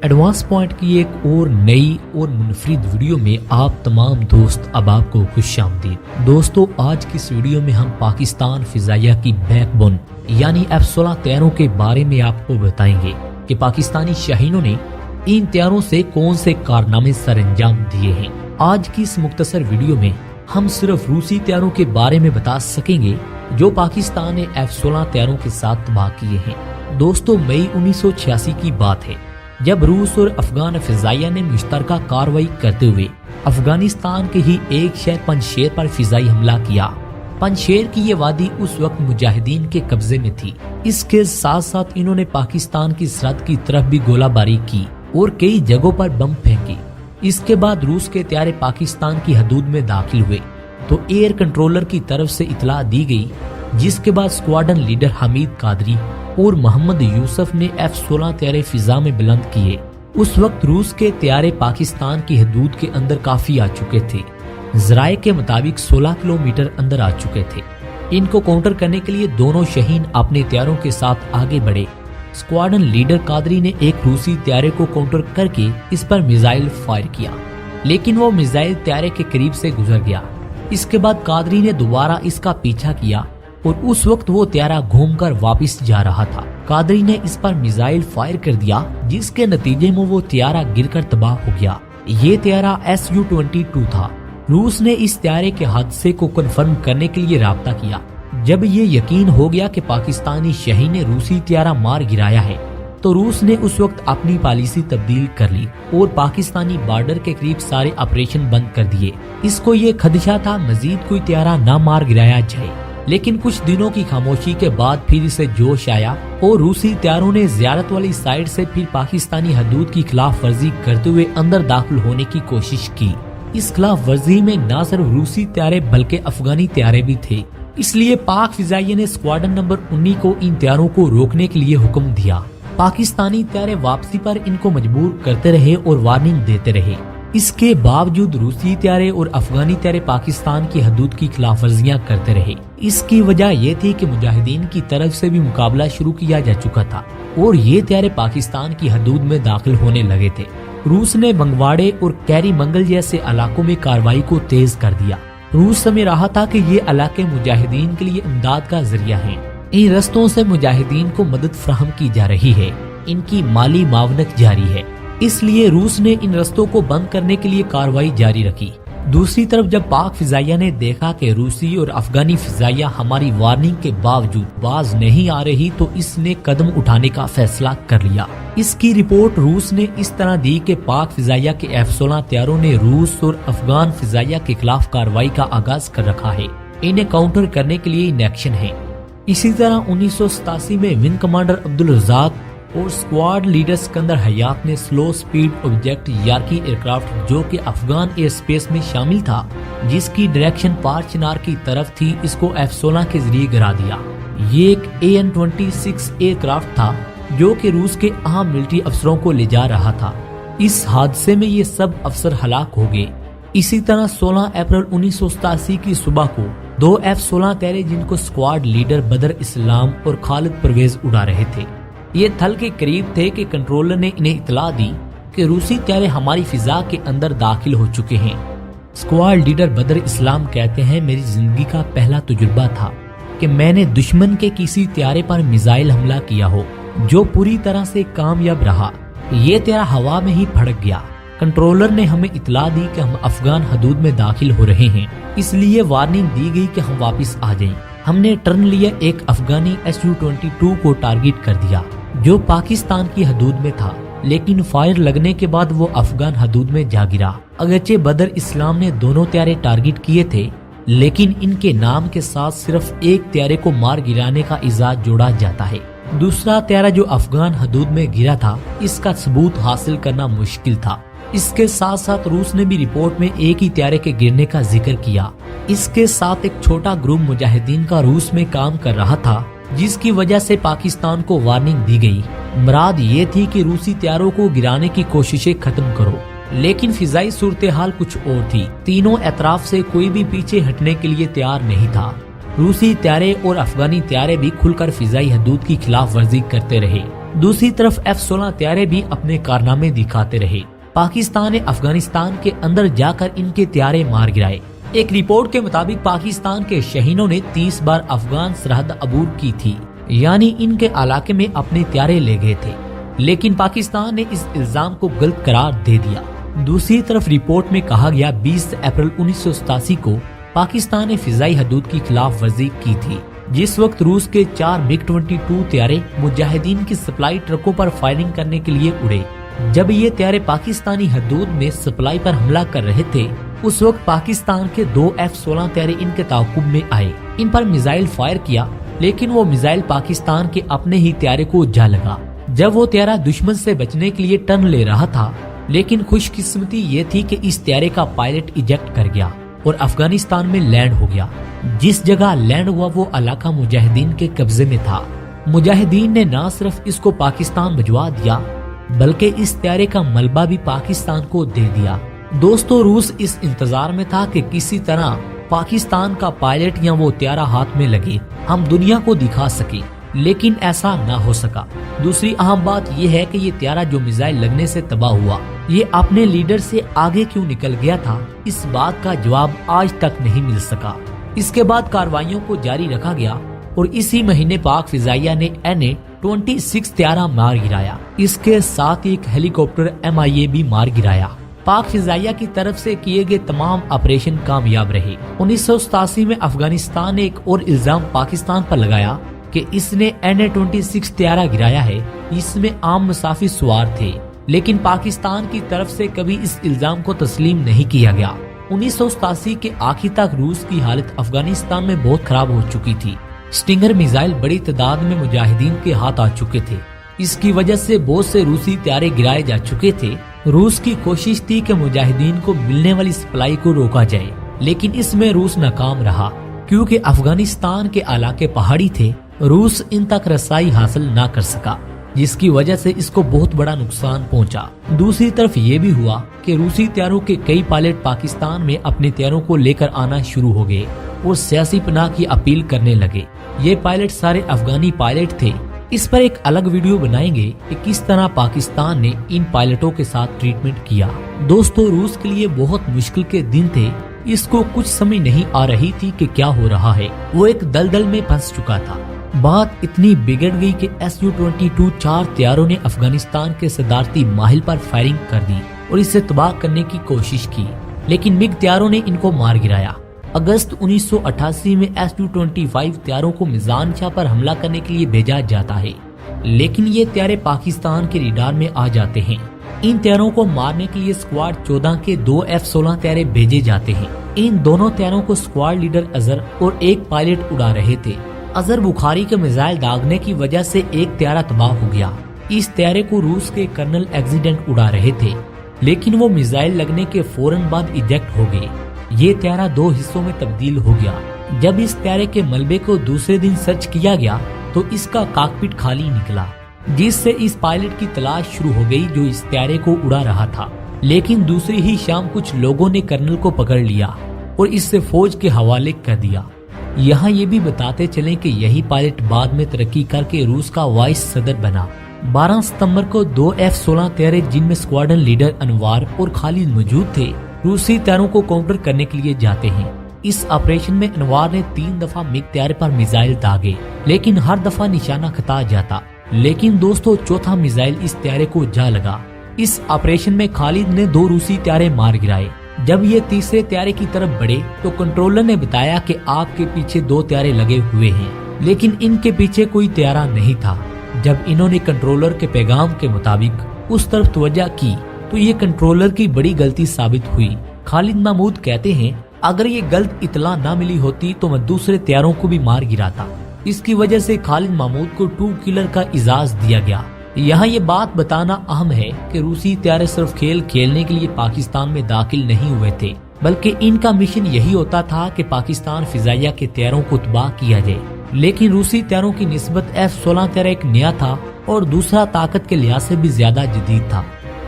Advance point کی ایک اور نئی اور منفرد ویڈیو میں آپ تمام دوست اب کو خوش آمدید۔ دوستو، آج کی اس ویڈیو میں ہم پاکستان فضائیہ کی بیک بون یعنی F-16 طیاروں کے بارے میں آپ کو بتائیں گے کہ پاکستانی شاہینوں نے ان طیاروں سے کون سے کارنامے سر انجام دیے ہیں۔ آج کی اس مختصر ویڈیو میں ہم صرف روسی طیاروں کے بارے میں بتا سکیں گے جو پاکستان نے F-16 طیاروں کے ساتھ تباہ کیے ہیں۔ دوستو، مئی 1986 کی بات ہے جب روس اور افغان فضائیہ نے مشترکہ کارروائی کرتے ہوئے افغانستان کے ہی ایک شہر پنجشیر پر فضائی حملہ کیا۔ پنجشیر کی یہ وادی اس وقت مجاہدین کے قبضے میں تھی۔ اس کے ساتھ ساتھ انہوں نے پاکستان کی سرحد کی طرف بھی گولہ باری کی اور کئی جگہوں پر بم پھینکی۔ اس کے بعد روس کے طیارے پاکستان کی حدود میں داخل ہوئے تو ایئر کنٹرولر کی طرف سے اطلاع دی گئی، جس کے بعد اسکواڈن لیڈر حمید قادری اور محمد یوسف نے F-16 طیارے فضا میں بلند کیے۔ اس وقت روس کے طیارے پاکستان کی حدود کے اندر کافی آ چکے تھے۔ ذرائع کے مطابق 16 کلومیٹر اندر آ چکے تھے۔ ان کو کاؤنٹر کرنے کے لیے دونوں شاہین اپنے طیاروں کے ساتھ آگے بڑھے۔ اسکواڈن لیڈر قادری نے ایک روسی طیارے کو کاؤنٹر کر کے اس پر میزائل فائر کیا، لیکن وہ میزائل طیارے کے قریب سے گزر گیا۔ اس کے بعد قادری نے دوبارہ اس کا پیچھا کیا اور اس وقت وہ طیارہ گھوم کر واپس جا رہا تھا۔ قادری نے اس پر میزائل فائر کر دیا، جس کے نتیجے میں وہ طیارہ گر کر تباہ ہو گیا۔ یہ طیارہ Su-22 تھا۔ روس نے اس طیارے کے حادثے کو کنفرم کرنے کے لیے رابطہ کیا۔ جب یہ یقین ہو گیا کہ پاکستانی شاہین نے روسی طیارہ مار گرایا ہے تو روس نے اس وقت اپنی پالیسی تبدیل کر لی اور پاکستانی بارڈر کے قریب سارے آپریشن بند کر دیے۔ اس کو یہ خدشہ تھا مزید کوئی طیارہ نہ مار گرایا جائے، لیکن کچھ دنوں کی خاموشی کے بعد پھر اسے جوش آیا اور روسی طیاروں نے زیارت والی سائڈ سے پھر پاکستانی حدود کی خلاف ورزی کرتے ہوئے اندر داخل ہونے کی کوشش کی۔ اس خلاف ورزی میں نہ صرف روسی طیارے بلکہ افغانی طیارے بھی تھے، اس لیے پاک فضائیہ نے اسکواڈن نمبر 19 کو ان طیاروں کو روکنے کے لیے حکم دیا۔ پاکستانی طیارے واپسی پر ان کو مجبور کرتے رہے اور وارننگ دیتے رہے۔ اس کے باوجود روسی طیارے اور افغانی طیارے پاکستان کی حدود کی خلاف ورزیاں کرتے رہے۔ اس کی وجہ یہ تھی کہ مجاہدین کی طرف سے بھی مقابلہ شروع کیا جا چکا تھا اور یہ طیارے پاکستان کی حدود میں داخل ہونے لگے تھے۔ روس نے بنگواڑے اور کیری منگل جیسے علاقوں میں کارروائی کو تیز کر دیا۔ روس سمجھ رہا تھا کہ یہ علاقے مجاہدین کے لیے امداد کا ذریعہ ہیں۔ ان رستوں سے مجاہدین کو مدد فراہم کی جا رہی ہے، ان کی مالی معاونت جاری ہے، اس لیے روس نے ان رستوں کو بند کرنے کے لیے کارروائی جاری رکھی۔ دوسری طرف جب پاک فضائیہ نے دیکھا کہ روسی اور افغانی فضائیہ ہماری وارننگ کے باوجود باز نہیں آ رہی تو اس نے قدم اٹھانے کا فیصلہ کر لیا۔ اس کی رپورٹ روس نے اس طرح دی کہ پاک فضائیہ کے F-16 طیاروں نے روس اور افغان فضائیہ کے خلاف کارروائی کا آغاز کر رکھا ہے، انہیں کاؤنٹر کرنے کے لیے ان ایکشن ہے۔ اسی طرح 1987 میں ونگ کمانڈر عبدالرزاق اور اسکواڈ لیڈر سکندر حیات نے سلو سپیڈ آبجیکٹ یارکی ایئرکرافٹ جو کہ افغان ایئر سپیس میں شامل تھا، جس کی ڈائریکشن پار چنار کی طرف تھی، اس کو F-16 کے ذریعے گرا دیا۔ یہ ایک AN-26 ایئرکرافٹ تھا جو کہ روس کے اہم ملٹری افسروں کو لے جا رہا تھا۔ اس حادثے میں یہ سب افسر ہلاک ہو گئے۔ اسی طرح 16 اپریل 1987 کی صبح کو 2 F-16 طیارے جن کو اسکواڈ لیڈر بدر اسلام اور خالد پرویز اڑا رہے تھے، یہ تھل کے قریب تھے کہ کنٹرولر نے انہیں اطلاع دی کہ روسی طیارے ہماری فضا کے اندر داخل ہو چکے ہیں۔ اسکواڈ لیڈر بدر اسلام کہتے ہیں، میری زندگی کا پہلا تجربہ تھا کہ میں نے دشمن کے کسی طیارے پر میزائل حملہ کیا ہو جو پوری طرح سے کامیاب رہا۔ یہ طیارہ ہوا میں ہی پھڑک گیا۔ کنٹرولر نے ہمیں اطلاع دی کہ ہم افغان حدود میں داخل ہو رہے ہیں، اس لیے وارننگ دی گئی کہ ہم واپس آ جائیں۔ ہم نے ٹرن لیا، ایک افغانی Su-22 کو ٹارگٹ کر دیا جو پاکستان کی حدود میں تھا، لیکن فائر لگنے کے بعد وہ افغان حدود میں جا گرا۔ اگرچہ بدر اسلام نے دونوں طیارے ٹارگٹ کیے تھے، لیکن ان کے نام کے ساتھ صرف ایک طیارے کو مار گرانے کا اعزاز جوڑا جاتا ہے۔ دوسرا طیارہ جو افغان حدود میں گرا تھا، اس کا ثبوت حاصل کرنا مشکل تھا۔ اس کے ساتھ ساتھ روس نے بھی رپورٹ میں ایک ہی طیارے کے گرنے کا ذکر کیا۔ اس کے ساتھ ایک چھوٹا گروپ مجاہدین کا روس میں کام کر رہا تھا، جس کی وجہ سے پاکستان کو وارننگ دی گئی۔ مراد یہ تھی کہ روسی طیاروں کو گرانے کی کوششیں ختم کرو، لیکن فضائی صورتحال کچھ اور تھی۔ تینوں اطراف سے کوئی بھی پیچھے ہٹنے کے لیے تیار نہیں تھا۔ روسی طیارے اور افغانی طیارے بھی کھل کر فضائی حدود کی خلاف ورزی کرتے رہے۔ दूसरी तरफ F-16 त्यारे भी अपने कारनामे दिखाते रहे। पाकिस्तान ने अफगानिस्तान के अंदर जाकर इनके त्यारे मार गिराए। एक रिपोर्ट के मुताबिक पाकिस्तान के शहीनों ने 30 बार अफगान सरहद अबूर की थी, यानी इनके इलाके में अपने त्यारे ले गए थे, लेकिन पाकिस्तान ने इस इल्जाम को गलत करार दे दिया। दूसरी तरफ रिपोर्ट में कहा गया 20 अप्रैल 1987 को पाकिस्तान ने फिजाई हदूद की खिलाफ वर्जी की थी, जिस वक्त रूस के 4 MiG-22 त्यारे मुजाहिदीन की सप्लाई ट्रकों पर फायरिंग करने के लिए उड़े। जब ये त्यारे पाकिस्तानी हदूद में सप्लाई पर हमला कर रहे थे, उस वक्त पाकिस्तान के 2 F-16 त्यारे इनके ताकुब में आए। इन पर मिसाइल फायर किया, लेकिन वो मिसाइल पाकिस्तान के अपने ही त्यारे को जा लगा। जब वो त्यारा दुश्मन से बचने के लिए टर्न ले रहा था, लेकिन खुशकिस्मती ये थी कि इस त्यारे का पायलट इजेक्ट कर गया और अफगानिस्तान में लैंड हो गया। जिस जगह लैंड हुआ वो इलाका मुजाहिदीन के कब्जे में था। मुजाहिदीन ने न सिर्फ इसको पाकिस्तान भिजवा दिया, बल्कि इस त्यारे का मलबा भी पाकिस्तान को दे दिया। दोस्तों, रूस इस इंतजार में था कि किसी तरह पाकिस्तान का पायलट या वो त्यारा हाथ में लगे, हम दुनिया को दिखा सके, लेकिन ऐसा ना हो सका। दूसरी अहम बात यह है कि ये त्यारा जो मिसाइल लगने से तबाह हुआ, ये अपने लीडर से आगे क्यों निकल गया था, इस बात का जवाब आज तक नहीं मिल सका। इसके बाद कार्रवाइयों को जारी रखा गया और इसी महीने पाक फिजाइया ने Na-26 त्यारा मार गिराया। इसके साथ ही एक हेलीकॉप्टर MIA भी मार गिराया। पाक फिजाइया की तरफ से किए गए तमाम ऑपरेशन कामयाब रहे। 1987 में अफगानिस्तान ने एक और इल्जाम पाकिस्तान पर लगाया कि इसने Na-26 त्यारा गिराया है, इसमें आम मुसाफिर सवार थे, लेकिन पाकिस्तान की तरफ से कभी इस इल्जाम को तस्लीम नहीं किया गया। 1987 के आखिर तक रूस की हालत अफगानिस्तान में बहुत खराब हो चुकी थी। स्टिंगर मिसाइल बड़ी तादाद में मुजाहिदीन के हाथ आ चुके थे। इसकी वजह से बहुत से रूसी त्यारे गिराए जा चुके थे। रूस की कोशिश थी कि मुजाहिदीन को मिलने वाली सप्लाई को रोका जाए, लेकिन इसमें रूस नाकाम रहा, क्योंकि अफगानिस्तान के इलाके पहाड़ी थे। रूस इन तक रसाई हासिल ना कर सका, जिसकी वजह से इसको बहुत बड़ा नुकसान पहुंचा। दूसरी तरफ ये भी हुआ कि रूसी त्यारों के कई पायलट पाकिस्तान में अपने त्यारों को लेकर आना शुरू हो गए और सियासी पनाह की अपील करने लगे। ये पायलट सारे अफगानी पायलट थे। इस पर एक अलग वीडियो बनाएंगे कि किस तरह पाकिस्तान ने इन पायलटों के साथ ट्रीटमेंट किया। दोस्तों, रूस के लिए बहुत मुश्किल के दिन थे। इसको कुछ समझ नहीं आ रही थी कि क्या हो रहा है। वो एक दलदल में फंस चुका था। बात इतनी बिगड़ गई कि Su-22 4 त्यारों ने अफगानिस्तान के सदारती माहिल पर फायरिंग कर दी और इसे तबाह करने की कोशिश की, लेकिन मिग त्यारों ने इनको मार गिराया। अगस्त 1988 में Su-25 त्यारों को मिजान शाह पर हमला करने के लिए भेजा जाता है, लेकिन ये त्यारे पाकिस्तान के रडार में आ जाते हैं। इन त्यारों को मारने के लिए स्क्वाड 14 के 2 F-16 त्यारे भेजे जाते हैं। इन दोनों त्यारों को स्क्वाड लीडर अजहर और एक पायलट उड़ा रहे थे। अजहर बुखारी के मिसाइल दागने की वजह से एक त्यारा तबाह हो गया। इस त्यारे को रूस के कर्नल एक्सीडेंट उड़ा रहे थे, लेकिन वो मिसाइल लगने के फौरन बाद इजेक्ट हो गए। ये त्यारा 2 हिस्सों में तब्दील हो गया। जब इस त्यारे के मलबे को दूसरे दिन सर्च किया गया तो इसका कॉकपिट खाली निकला, जिससे इस पायलट की तलाश शुरू हो गई जो इस त्यारे को उड़ा रहा था। लेकिन दूसरी ही शाम कुछ लोगों ने कर्नल को पकड़ लिया और इससे फौज के हवाले कर दिया। यहाँ ये भी बताते चलें कि यही पायलट बाद में तरक्की करके रूस का वाइस सदर बना। 12 सितंबर को 2 F-16 त्यारे, जिनमें स्क्वाड्रन लीडर अनवार और खालिद मौजूद थे, रूसी त्यारों को काउंटर करने के लिए जाते हैं। इस ऑपरेशन में अनवार ने 3 दफा मिग त्यारे पर मिसाइल दागे, लेकिन हर दफा निशाना खता जाता। लेकिन दोस्तों, चौथा मिसाइल इस त्यारे को जा लगा। इस ऑपरेशन में खालिद ने 2 रूसी त्यारे मार गिराए। जब ये तीसरे त्यारे की तरफ बढ़े तो कंट्रोलर ने बताया कि आपके पीछे 2 त्यारे लगे हुए हैं, लेकिन इनके पीछे कोई त्यारा नहीं था। जब इन्होंने कंट्रोलर के पैगाम के मुताबिक उस तरफ तवज्जो की तो ये कंट्रोलर की बड़ी गलती साबित हुई। खालिद महमूद कहते हैं, अगर ये गलत इतला ना मिली होती तो मैं दूसरे त्यारों को भी मार गिराता। इसकी वजह से खालिद महमूद को 2 किलर का इजाज दिया गया। यहाँ ये बात बताना अहम है कि रूसी त्यारे सिर्फ खेल खेलने के लिए पाकिस्तान में दाखिल नहीं हुए थे, बल्कि इनका मिशन यही होता था कि पाकिस्तान फिजाइया के त्यारों को तबाह किया जाए। लेकिन रूसी त्यारों की निस्बत F-16 त्यारा एक नया था और दूसरा ताकत के लिहाज से भी ज्यादा जदीद था,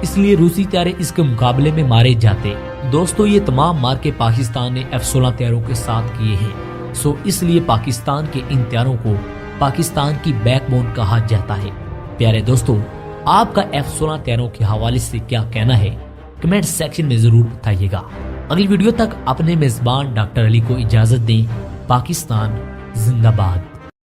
इसलिए रूसी त्यारे इसके मुकाबले में मारे जाते। दोस्तों, ये तमाम मार्के पाकिस्तान ने F-16 त्यारों के साथ किए हैं। इसलिए पाकिस्तान के इन त्यारों को पाकिस्तान की बैकबोन कहा जाता है। پیارے دوستو، آپ کا F-16 طیاروں کے حوالے سے کیا کہنا ہے؟ کمنٹ سیکشن میں ضرور بتائیے گا۔ اگلی ویڈیو تک اپنے میزبان ڈاکٹر علی کو اجازت دیں۔ پاکستان زندہ باد۔